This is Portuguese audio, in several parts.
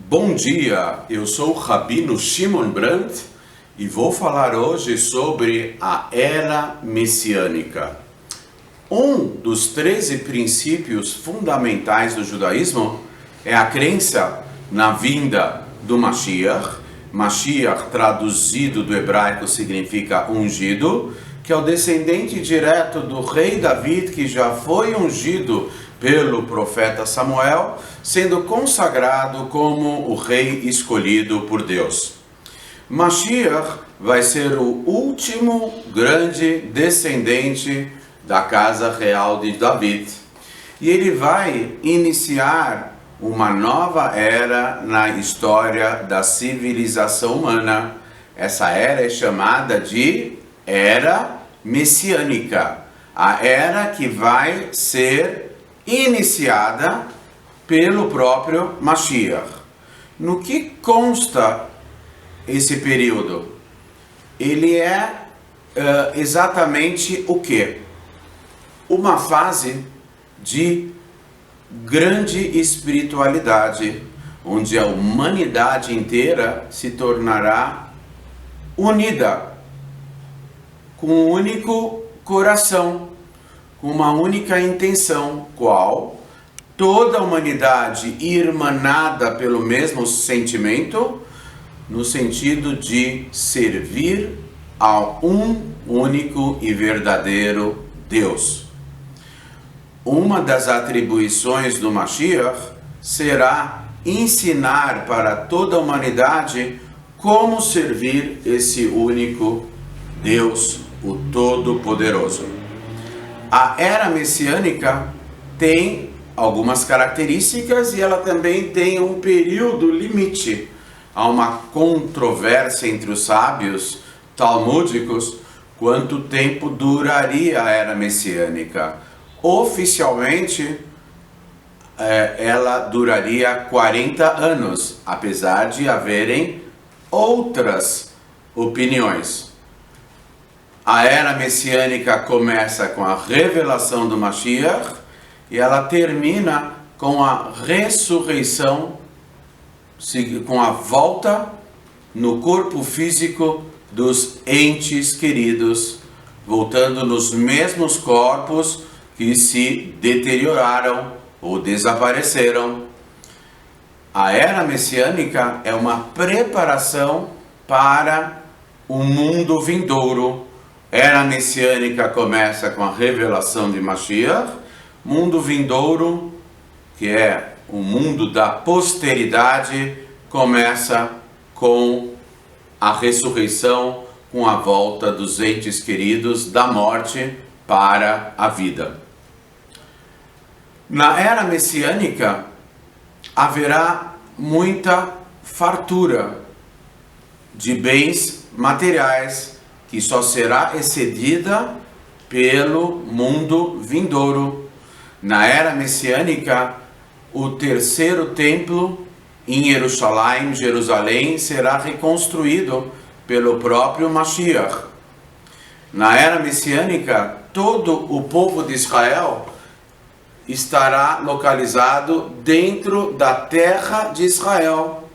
Bom dia, eu sou o Rabino Shimon Brandt e vou falar hoje sobre a Era Messiânica. Um dos 13 princípios fundamentais do judaísmo é a crença na vinda do Mashiach. Mashiach, traduzido do hebraico, significa ungido, que é o descendente direto do rei David, que já foi ungido pelo profeta Samuel, sendo consagrado como o rei escolhido por Deus. Mashiach vai ser o último grande descendente da casa real de David. E ele vai iniciar uma nova era na história da civilização humana. Essa era é chamada de Era Messiânica. A era que vai ser iniciada pelo próprio Mashiach. No que consta esse período? Ele é exatamente o quê? Uma fase de grande espiritualidade, onde a humanidade inteira se tornará unida, com um único coração, com uma única intenção, qual toda a humanidade irmanada pelo mesmo sentimento, no sentido de servir a um único e verdadeiro Deus. Uma das atribuições do Mashiach será ensinar para toda a humanidade como servir esse único Deus, o Todo-Poderoso. A Era Messiânica tem algumas características e ela também tem um período limite. Há uma controvérsia entre os sábios talmúdicos quanto tempo duraria a Era Messiânica. Oficialmente, ela duraria 40 anos, apesar de haverem outras opiniões. A Era Messiânica começa com a revelação do Mashiach e ela termina com a ressurreição, com a volta no corpo físico dos entes queridos, voltando nos mesmos corpos que se deterioraram ou desapareceram. A Era Messiânica é uma preparação para o mundo vindouro. Era Messiânica começa com a revelação de Mashiach. Mundo vindouro, que é o mundo da posteridade, começa com a ressurreição, com a volta dos entes queridos da morte para a vida. Na Era Messiânica haverá muita fartura de bens materiais que só será excedida pelo mundo vindouro. Na Era Messiânica, o terceiro templo em Jerusalém, será reconstruído pelo próprio Mashiach. Na Era Messiânica, todo o povo de Israel estará localizado dentro da terra de Israel.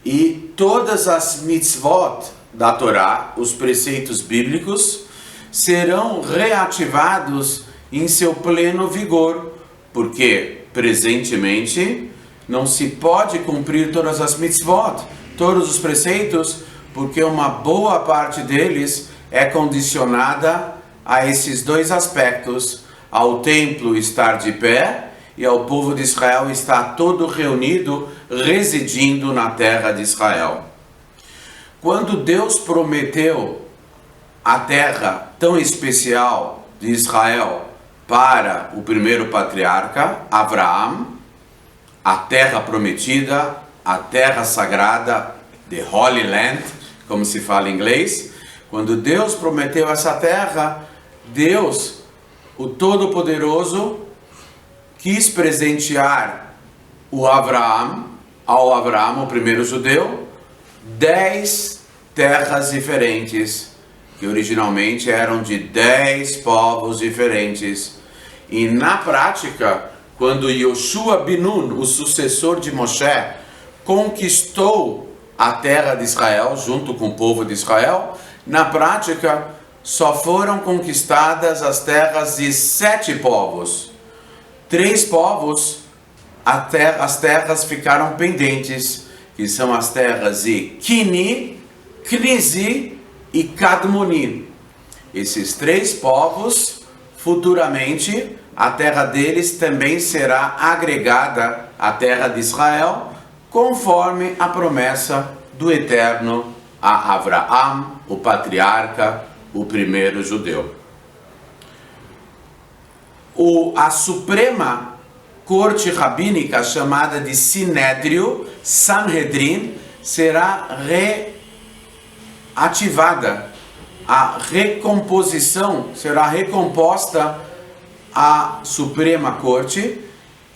E todas as mitzvot da Torá, os preceitos bíblicos, serão reativados em seu pleno vigor, porque presentemente não se pode cumprir todas as mitzvot, todos os preceitos, porque uma boa parte deles é condicionada a esses dois aspectos: ao templo estar de pé e ao povo de Israel estar todo reunido, residindo na terra de Israel. Quando Deus prometeu a terra tão especial de Israel para o primeiro patriarca, Abraão, a terra prometida, a terra sagrada, the Holy Land, como se fala em inglês. Quando Deus prometeu essa terra, Deus, o Todo-Poderoso, quis presentear ao Abraão, o primeiro judeu, 10 terras diferentes, que originalmente eram de 10 povos diferentes. E na prática, quando Yoshua bin Nun, o sucessor de Moshe, conquistou a terra de Israel, junto com o povo de Israel, na prática, só foram conquistadas as terras de 7 povos. 3 povos, as terras ficaram pendentes, que são as terras de Kini, Knizi e Kadmoni. Esses 3 povos, futuramente, a terra deles também será agregada à terra de Israel, conforme a promessa do Eterno a Abraão, o patriarca, o primeiro judeu. A Suprema Corte Rabínica, chamada de Sinédrio, Sanhedrin, será reativada. A recomposição será recomposta à Suprema Corte,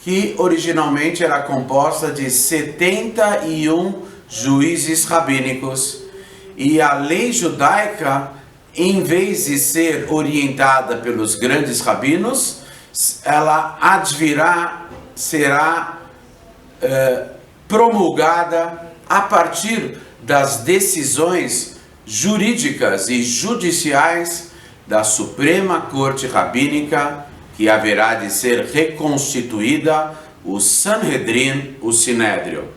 que originalmente era composta de 71 juízes rabínicos. E a lei judaica, em vez de ser orientada pelos grandes rabinos, ela será promulgada a partir das decisões jurídicas e judiciais da Suprema Corte Rabínica, que haverá de ser reconstituída, o Sanhedrin, o Sinédrio.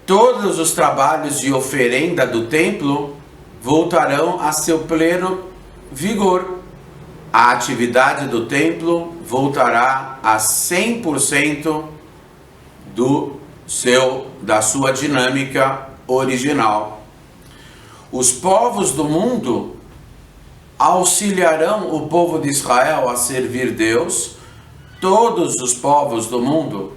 Todos os trabalhos de oferenda do templo voltarão a seu pleno vigor. A atividade do templo voltará a 100% da sua dinâmica original. Os povos do mundo auxiliarão o povo de Israel a servir Deus. Todos os povos do mundo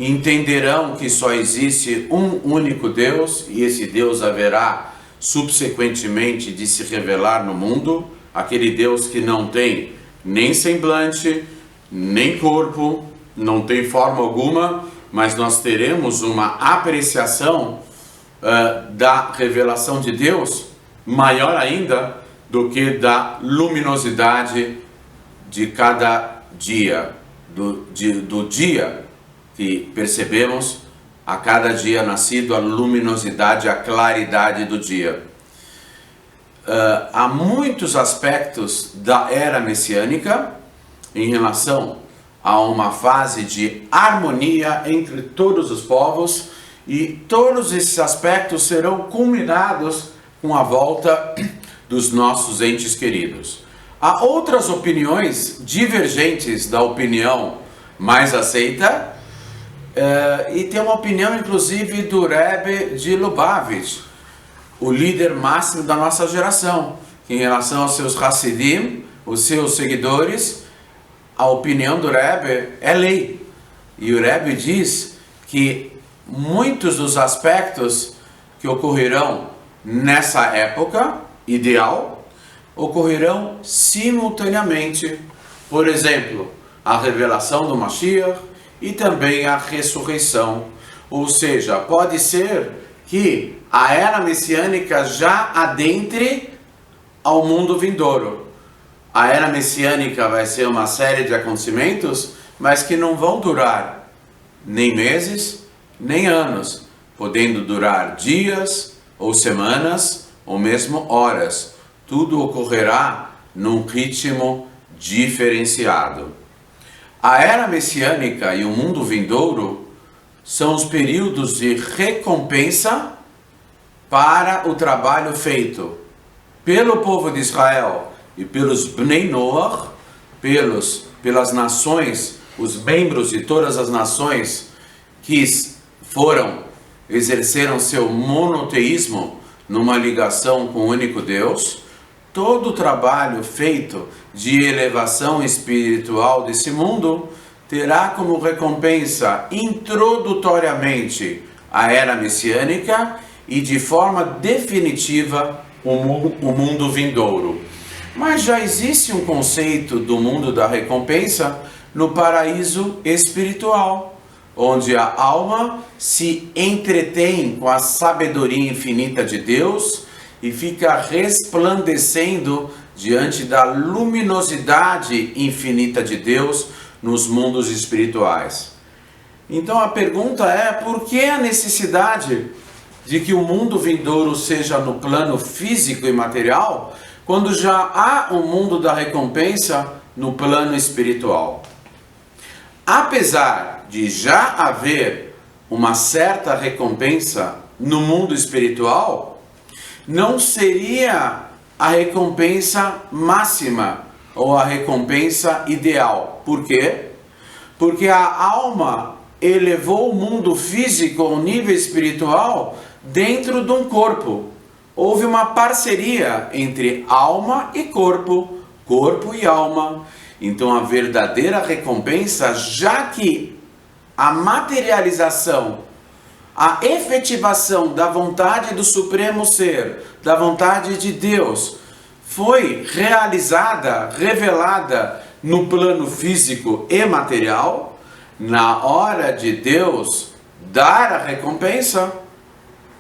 entenderão que só existe um único Deus, e esse Deus haverá subsequentemente de se revelar no mundo, aquele Deus que não tem nem semblante, nem corpo, não tem forma alguma, mas nós teremos uma apreciação da revelação de Deus maior ainda do que da luminosidade de cada dia, do dia que percebemos, a cada dia nascido, a luminosidade, a claridade do dia. Há muitos aspectos da era messiânica em relação a uma fase de harmonia entre todos os povos, e todos esses aspectos serão culminados com a volta dos nossos entes queridos. Há outras opiniões divergentes da opinião mais aceita, e tem uma opinião inclusive do Rebbe de Lubavitch, o líder máximo da nossa geração, que em relação aos seus Hassidim, os seus seguidores, a opinião do Rebbe é lei. E o Rebbe diz que muitos dos aspectos que ocorrerão nessa época ideal ocorrerão simultaneamente. Por exemplo, a revelação do Mashiach e também a ressurreição. Ou seja, pode ser que a era messiânica já adentre ao mundo vindouro. A era messiânica vai ser uma série de acontecimentos, mas que não vão durar nem meses, nem anos, podendo durar dias ou semanas ou mesmo horas. Tudo ocorrerá num ritmo diferenciado. A era messiânica e o mundo vindouro são os períodos de recompensa para o trabalho feito pelo povo de Israel e pelos Bnei Noach, pelas nações, os membros de todas as nações que exerceram seu monoteísmo numa ligação com o único Deus. Todo o trabalho feito de elevação espiritual desse mundo, terá como recompensa introdutoriamente a era messiânica e de forma definitiva o mundo vindouro. Mas já existe um conceito do mundo da recompensa no paraíso espiritual, onde a alma se entretém com a sabedoria infinita de Deus e fica resplandecendo diante da luminosidade infinita de Deus nos mundos espirituais. Então a pergunta é: por que a necessidade de que o mundo vindouro seja no plano físico e material, quando já há um mundo da recompensa no plano espiritual? Apesar de já haver uma certa recompensa no mundo espiritual, não seria a recompensa máxima ou a recompensa ideal. Por quê? Porque a alma elevou o mundo físico ao nível espiritual dentro de um corpo. Houve uma parceria entre alma e corpo, corpo e alma. Então a verdadeira recompensa, já que a materialização, a efetivação da vontade do Supremo Ser, da vontade de Deus, foi realizada, revelada no plano físico e material, na hora de Deus dar a recompensa,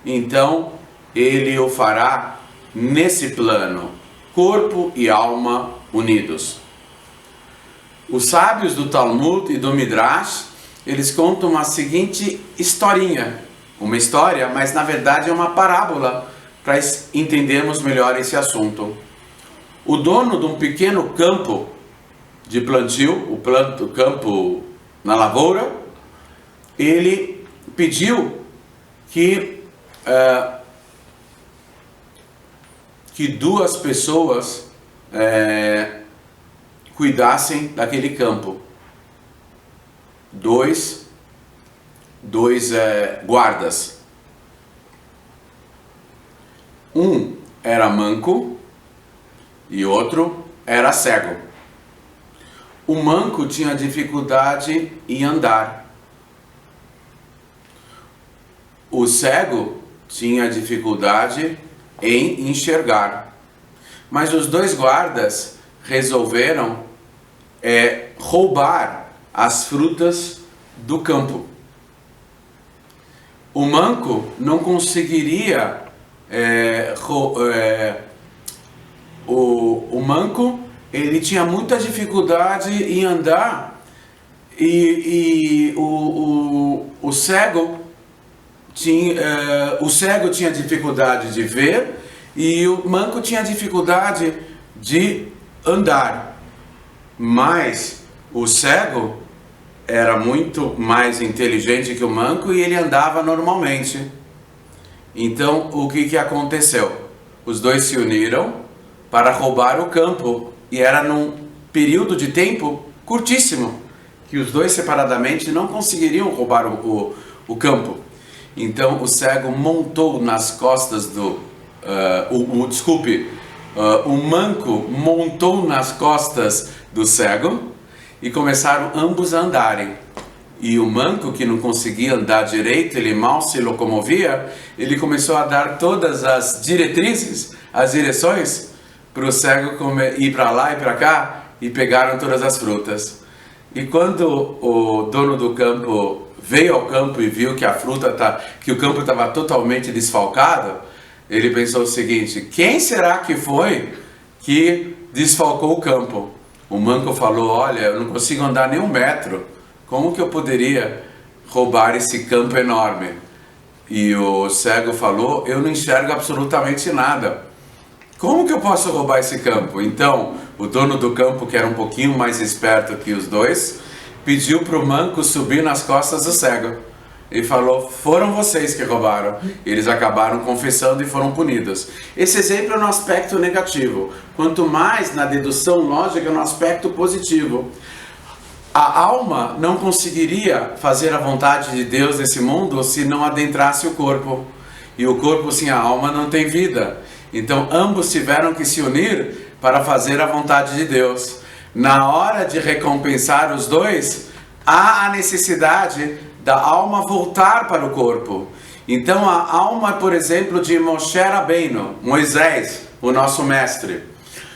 então Ele o fará nesse plano, corpo e alma unidos. Os sábios do Talmud e do Midrash, eles contam a seguinte historinha, uma história, mas na verdade é uma parábola, para entendermos melhor esse assunto. O dono de um pequeno campo de plantio, o campo na lavoura, ele pediu que duas pessoas cuidassem daquele campo. Dois guardas. Um era manco e outro era cego. O manco tinha dificuldade em andar. O cego tinha dificuldade em enxergar. Mas os dois guardas resolveram roubar as frutas do campo. O manco não conseguiria o manco, ele tinha muita dificuldade em andar e o cego tinha dificuldade de ver e o manco tinha dificuldade de andar. Mas o cego era muito mais inteligente que o manco e ele andava normalmente. Então, o que aconteceu? Os dois se uniram para roubar o campo, e era num período de tempo curtíssimo, que os dois separadamente não conseguiriam roubar o campo. Então, o cego montou nas costas o manco montou nas costas do cego e começaram ambos a andarem. E o manco, que não conseguia andar direito, ele mal se locomovia, ele começou a dar todas as diretrizes, as direções, para o cego ir para lá e para cá, e pegaram todas as frutas. E quando o dono do campo veio ao campo e viu que que o campo estava totalmente desfalcado, ele pensou o seguinte: quem será que foi que desfalcou o campo? O manco falou: olha, eu não consigo andar nem 1 metro. Como que eu poderia roubar esse campo enorme? E o cego falou: eu não enxergo absolutamente nada. Como que eu posso roubar esse campo? Então, o dono do campo, que era um pouquinho mais esperto que os dois, pediu para o manco subir nas costas do cego. E falou: foram vocês que roubaram. Eles acabaram confessando e foram punidos. Esse exemplo é no aspecto negativo. Quanto mais na dedução lógica, no aspecto positivo. A alma não conseguiria fazer a vontade de Deus nesse mundo se não adentrasse o corpo. E o corpo sem a alma não tem vida. Então ambos tiveram que se unir para fazer a vontade de Deus. Na hora de recompensar os dois, há a necessidade da alma voltar para o corpo. Então a alma, por exemplo, de Moshe Rabbeinu, Moisés, o nosso mestre.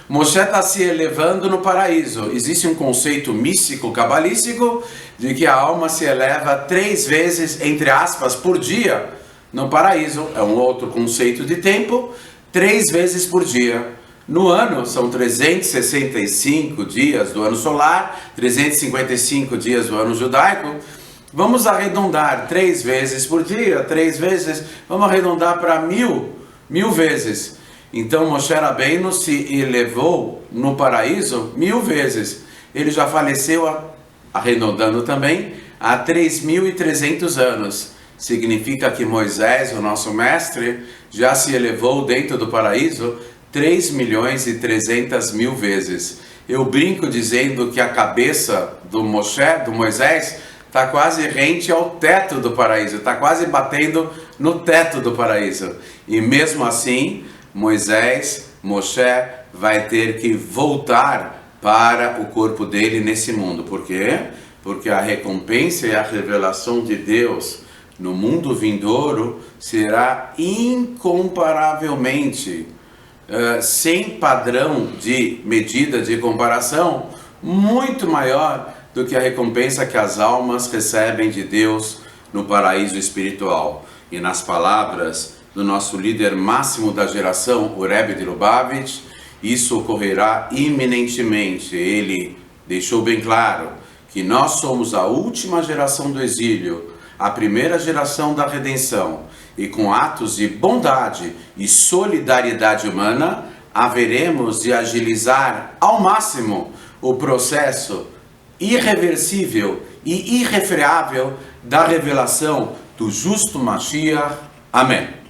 Moshe está se elevando no paraíso. Existe um conceito místico, cabalístico, de que a alma se eleva 3 vezes, entre aspas, por dia no paraíso. É um outro conceito de tempo, 3 vezes por dia. No ano, são 365 dias do ano solar, 355 dias do ano judaico. Vamos arredondar 3 vezes por dia, 3 vezes, vamos arredondar para 1000 vezes. Então Moshe Rabbeinu se elevou no paraíso 1000 vezes. Ele já faleceu, arredondando também, há 3.300 anos. Significa que Moisés, o nosso mestre, já se elevou dentro do paraíso 3.300.000 vezes. Eu brinco dizendo que a cabeça do Moisés, está quase rente ao teto do paraíso, está quase batendo no teto do paraíso. E mesmo assim, Moshe vai ter que voltar para o corpo dele nesse mundo. Por quê? Porque a recompensa e a revelação de Deus no mundo vindouro será incomparavelmente, sem padrão de medida de comparação, muito maior do que a recompensa que as almas recebem de Deus no paraíso espiritual. E nas palavras do nosso líder máximo da geração, o Rebbe de Lubavitch, isso ocorrerá iminentemente. Ele deixou bem claro que nós somos a última geração do exílio, a primeira geração da redenção, e com atos de bondade e solidariedade humana, haveremos de agilizar ao máximo o processo irreversível e irrefreável da revelação do justo Mashiach. Amém.